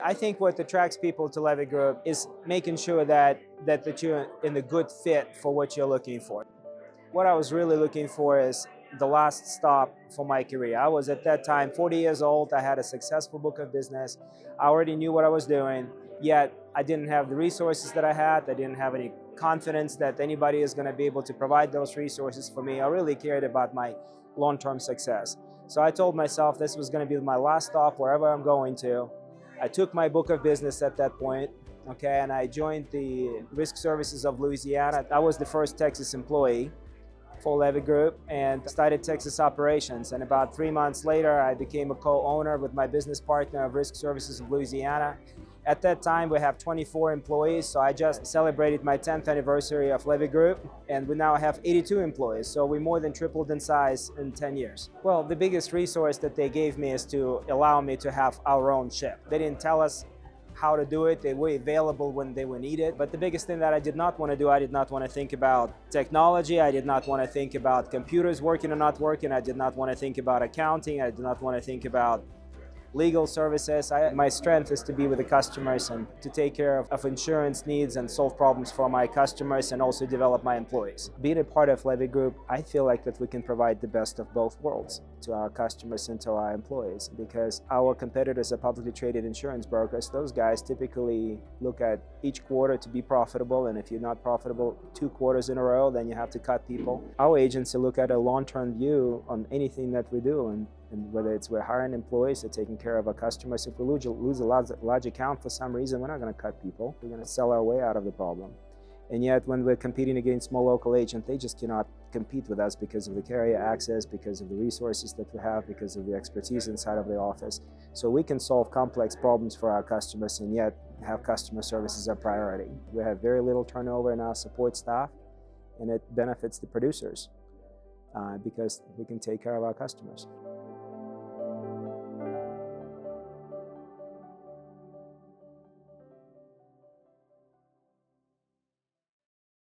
I think what attracts people to Leavitt Group is making sure that you're in a good fit for what you're looking for. What I was really looking for is the last stop for my career. I was at that time 40 years old. I had a successful book of business. I already knew what I was doing, yet I didn't have the resources that I had. I didn't have any confidence that anybody is going to be able to provide those resources for me. I really cared about my long-term success. So I told myself this was going to be my last stop wherever I'm going to. I took my book of business at that point, okay, and I joined the Risk Services of Louisiana. I was the first Texas employee for Leavitt Group and started Texas operations. And about 3 months later, I became a co-owner with my business partner of Risk Services of Louisiana. At that time, we have 24 employees, so I just celebrated my 10th anniversary of Leavitt Group, and we now have 82 employees, so we more than tripled in size in 10 years. Well, the biggest resource that they gave me is to allow me to have our own ship. They didn't tell us how to do it. They were available when they were needed. But the biggest thing that I did not want to do, I did not want to think about technology. I did not want to think about computers working or not working. I did not want to think about accounting. I did not want to think about legal services. My strength is to be with the customers and to take care of insurance needs and solve problems for my customers and also develop my employees. Being a part of Leavitt Group, I feel like that we can provide the best of both worlds to our customers and to our employees, because our competitors are publicly traded insurance brokers. Those guys typically look at each quarter to be profitable, and if you're not profitable 2 quarters in a row, then you have to cut people. Our agency look at a long-term view on anything that we do, and whether it's we're hiring employees or taking care of our customers. If we lose a large account for some reason, we're not going to cut people. We're going to sell our way out of the problem. And yet when we're competing against small local agents, they just cannot compete with us because of the carrier access, because of the resources that we have, because of the expertise inside of the office. So we can solve complex problems for our customers and yet have customer service as a priority. We have very little turnover in our support staff, and it benefits the producers because we can take care of our customers.